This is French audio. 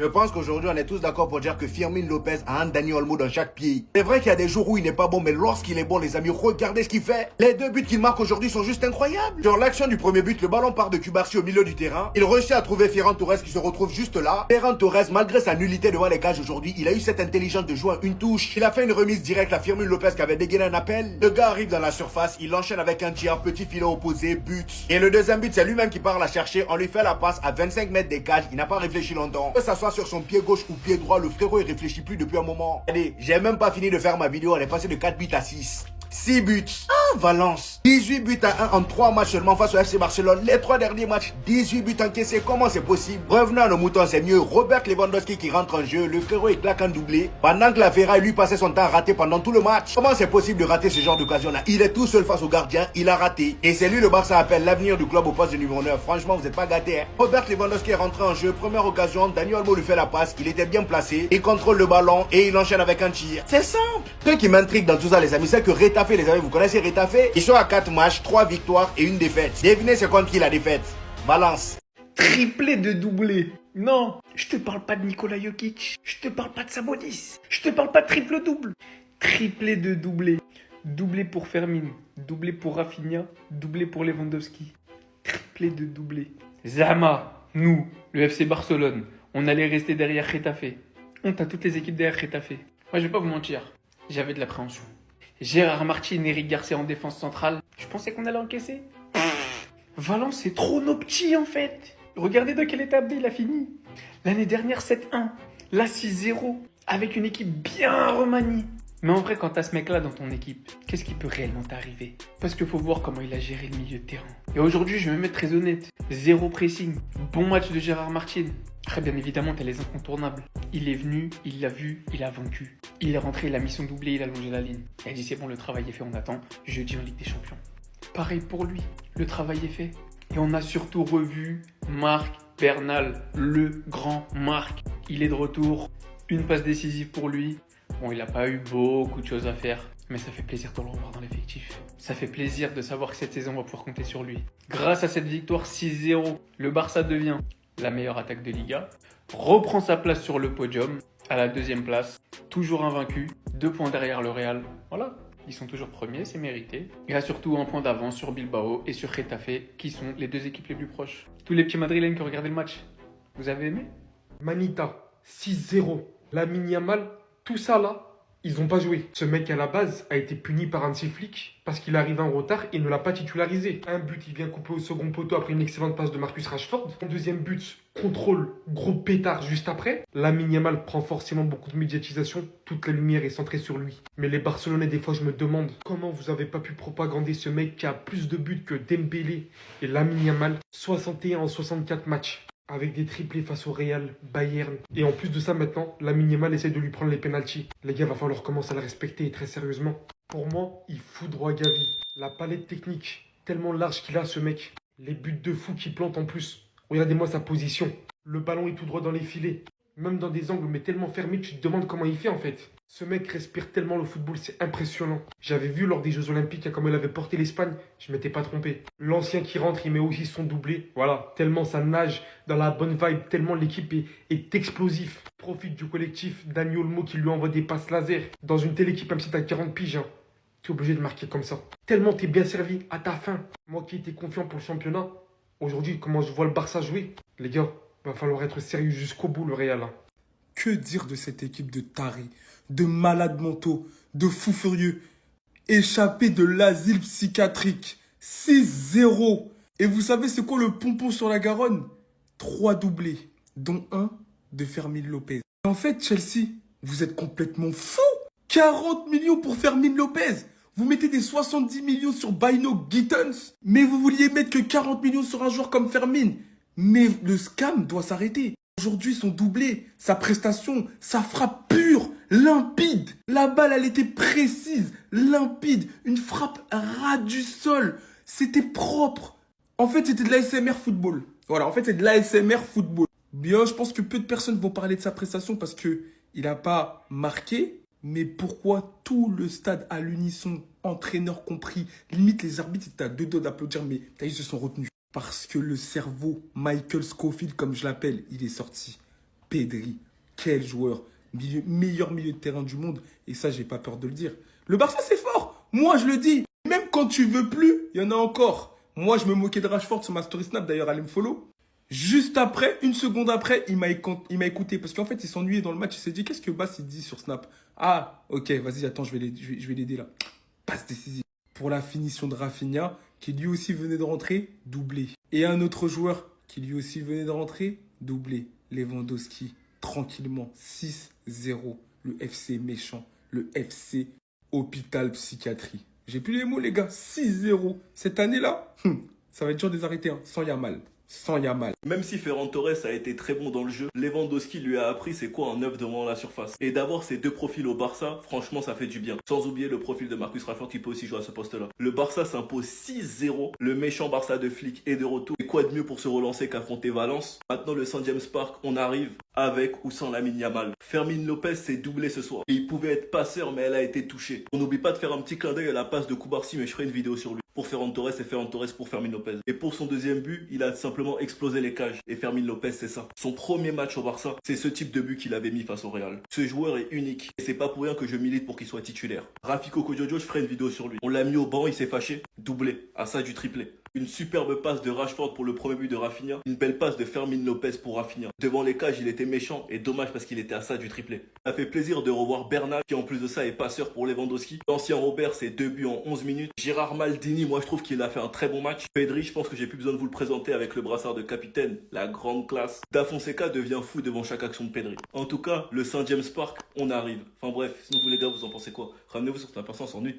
Je pense qu'aujourd'hui, on est tous d'accord pour dire que Firmin Lopez a un Dani Olmo dans chaque pied. C'est vrai qu'il y a des jours où il n'est pas bon, mais lorsqu'il est bon, les amis, regardez ce qu'il fait. Les 2 buts qu'il marque aujourd'hui sont juste incroyables. Sur l'action du premier but, le ballon part de Cubarsi au milieu du terrain. Il réussit à trouver Ferran Torres qui se retrouve juste là. Ferran Torres, malgré sa nullité devant les cages aujourd'hui, il a eu cette intelligence de jouer à une touche. Il a fait une remise directe à Firmin Lopez qui avait dégainé un appel. Le gars arrive dans la surface, il enchaîne avec un tir, petit filet opposé, but. Et le deuxième but, c'est lui-même qui part la chercher. On lui fait la passe à 25 mètres des cages. Il n'a pas réfléchi longtemps. Que ça soit sur son pied gauche ou pied droit, le frérot il réfléchit plus depuis un moment. Allez, j'ai même pas fini de faire ma vidéo, elle est passée de 4 buts à 6. 6 buts. Ah, Valence. 18 buts à 1 en 3 matchs seulement face au FC Barcelone. Les 3 derniers matchs, 18 buts encaissés. Comment c'est possible? Revenons à nos moutons, c'est mieux. Robert Lewandowski qui rentre en jeu. Le frérot il claque un doublé. Pendant que la Ferra lui passait son temps à rater pendant tout le match. Comment c'est possible de rater ce genre d'occasion-là? Il est tout seul face au gardien. Il a raté. Et c'est lui le Barça appelle l'avenir du club au poste de numéro 9. Franchement, vous n'êtes pas gâtés. Hein? Robert Lewandowski est rentré en jeu. Première occasion. Dani Olmo lui fait la passe. Il était bien placé. Il contrôle le ballon et il enchaîne avec un tir. C'est simple. Ce qui m'intrigue dans tout ça, les amis, c'est que Retafe, les amis, vous connaissez Retafe? Ils sont à 4 matchs, 3 victoires et 1 défaite. Devinez c'est contre qui la défaite? Valence. Triplé de doublé. Non, je te parle pas de Nikola Jokic. Je te parle pas de Sabonis. Je te parle pas de triple-double. Triplé de doublé. Doublé pour Fermin. Doublé pour Rafinha. Doublé pour Lewandowski. Triplé de doublé. Zama, nous, le FC Barcelone, on allait rester derrière Retafe. Honte à toutes les équipes derrière Retafe. Moi, je vais pas vous mentir. J'avais de l'appréhension. Gérard Martin, Eric Garcia en défense centrale. Je pensais qu'on allait encaisser. Valence, c'est trop nos petits en fait. Regardez de quel état il a fini. L'année dernière, 7-1. Là, 6-0. Avec une équipe bien remaniée. Mais en vrai, quand t'as ce mec-là dans ton équipe, qu'est-ce qui peut réellement t'arriver? Parce qu'il faut voir comment il a géré le milieu de terrain. Et aujourd'hui, je vais me mettre très honnête. Zéro pressing. Bon match de Gérard Martin. Très bien évidemment, t'as les incontournables. Il est venu, il l'a vu, il a vaincu. Il est rentré, il a mis son doublé, il a longé la ligne. Il a dit c'est bon, le travail est fait, on attend. Jeudi en Ligue des Champions. Pareil pour lui, le travail est fait. Et on a surtout revu Marc Bernal, le grand Marc. Il est de retour, une passe décisive pour lui. Bon, il n'a pas eu beaucoup de choses à faire, mais ça fait plaisir de le revoir dans l'effectif. Ça fait plaisir de savoir que cette saison, on va pouvoir compter sur lui. Grâce à cette victoire 6-0, le Barça devient la meilleure attaque de Liga, reprend sa place sur le podium, à la 2e place, toujours invaincu, 2 points derrière le Real. Voilà, ils sont toujours premiers, c'est mérité. Il a surtout un point d'avance sur Bilbao et sur Retafe, qui sont les 2 équipes les plus proches. Tous les petits madrilènes qui ont regardé le match, vous avez aimé? Manita, 6-0. Lamine Yamal, tout ça là, ils n'ont pas joué. Ce mec à la base a été puni par un de ses flics parce qu'il arrive en retard et ne l'a pas titularisé. Un but, il vient couper au second poteau après une excellente passe de Marcus Rashford. Son deuxième but, contrôle, gros pétard juste après. Lamine Yamal prend forcément beaucoup de médiatisation. Toute la lumière est centrée sur lui. Mais les Barcelonais, des fois, je me demande comment vous avez pas pu propagander ce mec qui a plus de buts que Dembélé et Lamine Yamal. 61 en 64 matchs. Avec des triplés face au Real, Bayern. Et en plus de ça, maintenant, Lamine Yamal essaie de lui prendre les pénaltys. Les gars, va falloir commencer à le respecter très sérieusement. Pour moi, il foudroie Gavi. La palette technique, tellement large qu'il a ce mec. Les buts de fou qu'il plante en plus. Regardez-moi sa position. Le ballon est tout droit dans les filets. Même dans des angles mais tellement fermés, tu te demandes comment il fait en fait. Ce mec respire tellement le football, c'est impressionnant. J'avais vu lors des Jeux Olympiques comment il avait porté l'Espagne, je m'étais pas trompé. L'ancien qui rentre, il met aussi son doublé. Voilà, tellement ça nage dans la bonne vibe, tellement l'équipe est explosif. Profite du collectif, Dani Olmo qui lui envoie des passes laser. Dans une telle équipe, même si t'as 40 piges, hein, t'es obligé de marquer comme ça. Tellement t'es bien servi à ta fin. Moi qui étais confiant pour le championnat, aujourd'hui, comment je vois le Barça jouer, les gars, va falloir être sérieux jusqu'au bout, le Real. Hein. Que dire de cette équipe de tarés, de malades mentaux, de fous furieux, échappés de l'asile psychiatrique, 6-0. Et vous savez c'est quoi le pompon sur la Garonne? 3 doublés, dont un de Fermin Lopez. En fait, Chelsea, vous êtes complètement fous. 40 millions pour Fermin Lopez. Vous mettez des 70 millions sur Bino Gittens, mais vous vouliez mettre que 40 millions sur un joueur comme Fermin. Mais le scam doit s'arrêter. Aujourd'hui, son doublé, sa prestation, sa frappe pure, limpide. La balle, elle était précise, limpide. Une frappe ras du sol. C'était propre. En fait, c'était de l'ASMR football. Voilà, en fait, c'est de l'ASMR football. Bien, je pense que peu de personnes vont parler de sa prestation parce que il n'a pas marqué. Mais pourquoi tout le stade à l'unisson, entraîneur compris, limite les arbitres étaient à 2 doigts d'applaudir, mais ils se sont retenus. Parce que le cerveau, Michael Scofield, comme je l'appelle, il est sorti. Pedri, quel joueur. Meilleur milieu de terrain du monde. Et ça, j'ai pas peur de le dire. Le Barça, c'est fort. Moi, je le dis. Même quand tu veux plus, il y en a encore. Moi, je me moquais de Rashford sur ma story Snap. D'ailleurs, allez me follow. Juste après, une seconde après, il m'a écouté. Parce qu'en fait, il s'ennuyait dans le match. Il s'est dit, qu'est-ce que Bass il dit sur Snap? Ah, ok, vas-y, attends, je vais l'aider là. Passe décisive. Pour la finition de Rafinha, qui lui aussi venait de rentrer, doublé. Et un autre joueur qui lui aussi venait de rentrer, doublé. Lewandowski, tranquillement, 6-0. Le FC méchant, le FC hôpital psychiatrie. J'ai plus les mots, les gars, 6-0. Cette année-là, ça va être dur de les arrêter, hein. Sans Yamal. Sans Yamal. Même si Ferran Torres a été très bon dans le jeu, Lewandowski lui a appris c'est quoi un œuf devant la surface. Et d'avoir ces deux profils au Barça, franchement ça fait du bien. Sans oublier le profil de Marcus Rashford qui peut aussi jouer à ce poste-là. Le Barça s'impose 6-0. Le méchant Barça de flic est de retour. Et quoi de mieux pour se relancer qu'affronter Valence? Maintenant le St James Park, on arrive avec ou sans Lamine Yamal. Fermin Lopez s'est doublé ce soir. Et il pouvait être passeur mais elle a été touchée. On n'oublie pas de faire un petit clin d'œil à la passe de Koubarsi mais je ferai une vidéo sur lui. Pour Ferran Torres et Ferran Torres pour Fermin Lopez. Et pour son deuxième but, il a simplement explosé les cages. Et Fermin Lopez, c'est ça. Son premier match au Barça, c'est ce type de but qu'il avait mis face au Real. Ce joueur est unique. Et c'est pas pour rien que je milite pour qu'il soit titulaire. Rafi Coco Jojo, je ferai une vidéo sur lui. On l'a mis au banc, il s'est fâché. Doublé. À ça du triplé. Une superbe passe de Rashford pour le premier but de Rafinha. Une belle passe de Fermin Lopez pour Rafinha. Devant les cages, il était méchant et dommage parce qu'il était à ça du triplé. Ça fait plaisir de revoir Bernat qui en plus de ça est passeur pour Lewandowski. L'ancien Robert, c'est 2 buts en 11 minutes. Gérard Maldini, moi je trouve qu'il a fait un très bon match. Pedri, je pense que j'ai plus besoin de vous le présenter avec le brassard de capitaine. La grande classe. Da Fonseca devient fou devant chaque action de Pedri. En tout cas, le St James Park, on arrive. Enfin bref, sinon vous les gars, vous en pensez quoi? Ramenez-vous sur Snap, on s'ennuie.